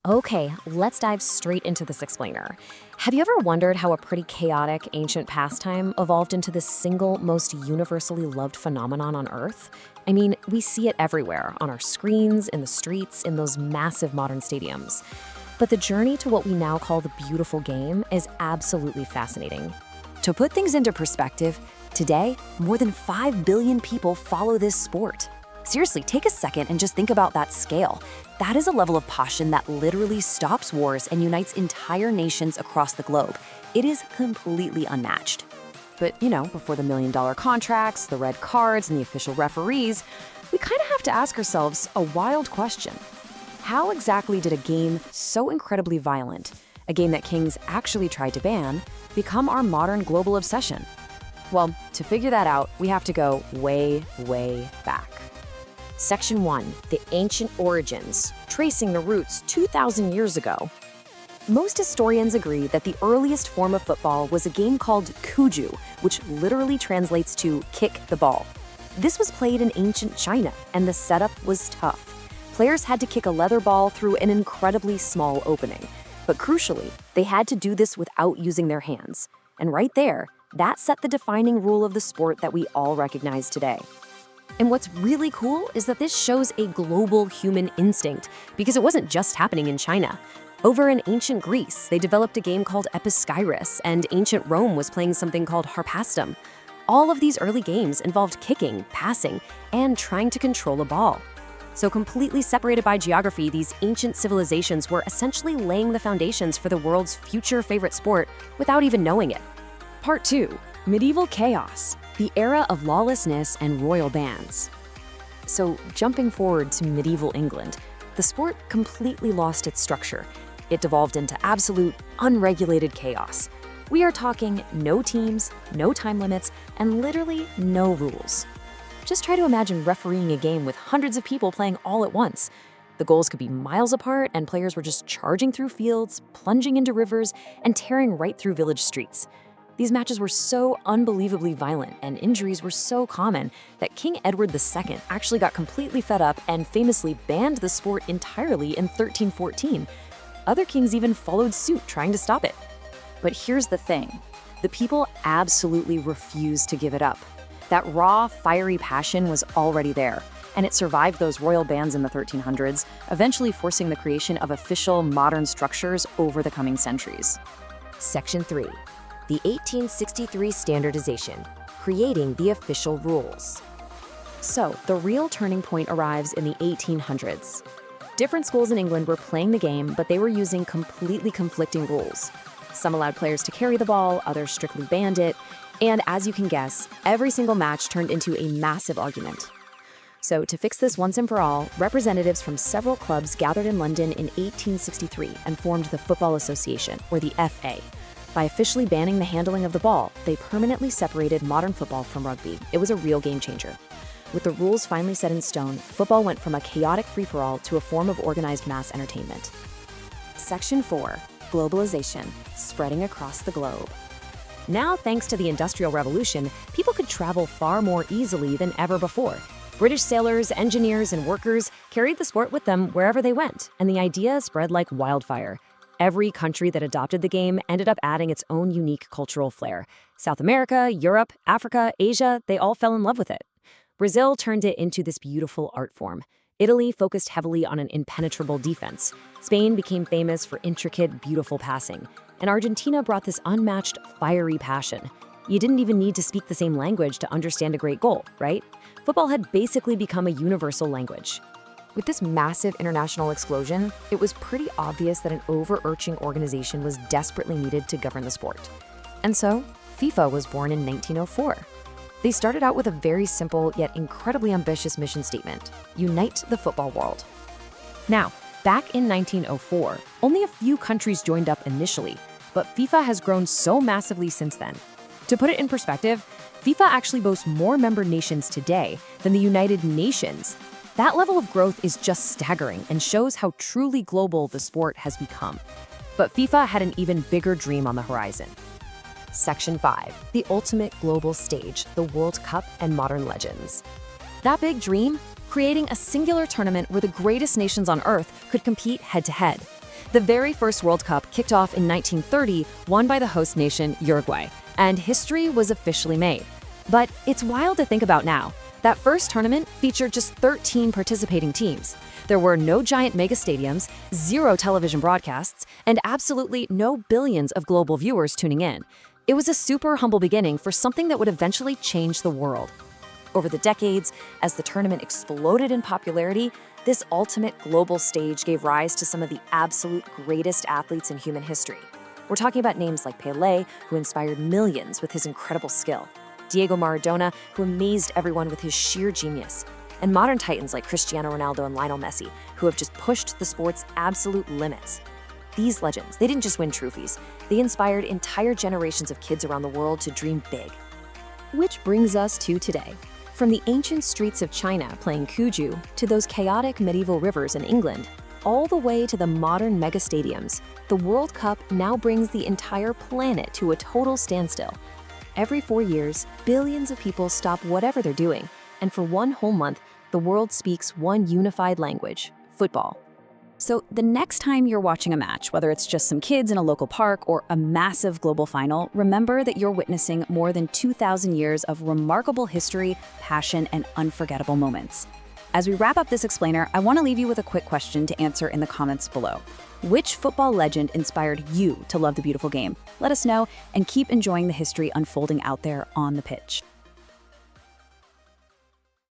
Okay, let's dive straight into this explainer. Have you ever wondered how a pretty chaotic ancient pastime evolved into the single most universally loved phenomenon on Earth? I mean, we see it everywhere, on our screens, in the streets, in those massive modern stadiums. But the journey to what we now call the beautiful game is absolutely fascinating. To put things into perspective, today, more than 5 billion people follow this sport. Seriously, take a second and just think about that scale. That is a level of passion that literally stops wars and unites entire nations across the globe. It is completely unmatched. But, before the million-dollar contracts, the red cards, and the official referees, we kind of have to ask ourselves a wild question. How exactly did a game so incredibly violent, a game that kings actually tried to ban, become our modern global obsession? Well, to figure that out, we have to go way, way back. Section 1, the ancient origins, tracing the roots 2,000 years ago. Most historians agree that the earliest form of football was a game called Cuju, which literally translates to kick the ball. This was played in ancient China, and the setup was tough. Players had to kick a leather ball through an incredibly small opening. But crucially, they had to do this without using their hands. And right there, that set the defining rule of the sport that we all recognize today. And what's really cool is that this shows a global human instinct, because it wasn't just happening in China. Over in ancient Greece, they developed a game called Episkyrus, and ancient Rome was playing something called Harpastum. All of these early games involved kicking, passing, and trying to control a ball. So completely separated by geography, these ancient civilizations were essentially laying the foundations for the world's future favorite sport without even knowing it. Part 2. Medieval Chaos, the era of lawlessness and royal bans. So, jumping forward to medieval England, the sport completely lost its structure. It devolved into absolute, unregulated chaos. We are talking no teams, no time limits, and literally no rules. Just try to imagine refereeing a game with hundreds of people playing all at once. The goals could be miles apart, and players were just charging through fields, plunging into rivers, and tearing right through village streets. These matches were so unbelievably violent and injuries were so common that King Edward II actually got completely fed up and famously banned the sport entirely in 1314. Other kings even followed suit, trying to stop it. But here's the thing. The people absolutely refused to give it up. That raw, fiery passion was already there, and it survived those royal bans in the 1300s, eventually forcing the creation of official, modern structures over the coming centuries. Section 3. The 1863 standardization, creating the official rules. So, the real turning point arrives in the 1800s. Different schools in England were playing the game, but they were using completely conflicting rules. Some allowed players to carry the ball, others strictly banned it, and as you can guess, every single match turned into a massive argument. So, to fix this once and for all, representatives from several clubs gathered in London in 1863 and formed the Football Association, or the FA. By officially banning the handling of the ball, they permanently separated modern football from rugby. It was a real game changer. With the rules finally set in stone, football went from a chaotic free-for-all to a form of organized mass entertainment. Section 4. Globalization, spreading across the globe. Now, thanks to the Industrial Revolution, people could travel far more easily than ever before. British sailors, engineers, and workers carried the sport with them wherever they went, and the idea spread like wildfire. Every country that adopted the game ended up adding its own unique cultural flair. South America, Europe, Africa, Asia, they all fell in love with it. Brazil turned it into this beautiful art form. Italy focused heavily on an impenetrable defense. Spain became famous for intricate, beautiful passing. And Argentina brought this unmatched, fiery passion. You didn't even need to speak the same language to understand a great goal, right? Football had basically become a universal language. With this massive international explosion, it was pretty obvious that an overarching organization was desperately needed to govern the sport. And so, FIFA was born in 1904. They started out with a very simple yet incredibly ambitious mission statement: unite the football world. Now, back in 1904, only a few countries joined up initially, but FIFA has grown so massively since then. To put it in perspective, FIFA actually boasts more member nations today than the United Nations. That level of growth is just staggering and shows how truly global the sport has become. But FIFA had an even bigger dream on the horizon. Section 5. The ultimate global stage, the World Cup and modern legends. That big dream? Creating a singular tournament where the greatest nations on Earth could compete head-to-head. The very first World Cup kicked off in 1930, won by the host nation Uruguay, and history was officially made. But it's wild to think about now. That first tournament featured just 13 participating teams. There were no giant mega stadiums, zero television broadcasts, and absolutely no billions of global viewers tuning in. It was a super humble beginning for something that would eventually change the world. Over the decades, as the tournament exploded in popularity, this ultimate global stage gave rise to some of the absolute greatest athletes in human history. We're talking about names like Pelé, who inspired millions with his incredible skill, Diego Maradona, who amazed everyone with his sheer genius, and modern titans like Cristiano Ronaldo and Lionel Messi, who have just pushed the sport's absolute limits. These legends, they didn't just win trophies, they inspired entire generations of kids around the world to dream big. Which brings us to today. From the ancient streets of China playing Cuju to those chaotic medieval rivers in England, all the way to the modern mega stadiums, the World Cup now brings the entire planet to a total standstill. Every 4 years, billions of people stop whatever they're doing, and for one whole month, the world speaks one unified language: football. So the next time you're watching a match, whether it's just some kids in a local park or a massive global final, remember that you're witnessing more than 2,000 years of remarkable history, passion, and unforgettable moments. As we wrap up this explainer, I want to leave you with a quick question to answer in the comments below. Which football legend inspired you to love the beautiful game? Let us know and keep enjoying the history unfolding out there on the pitch.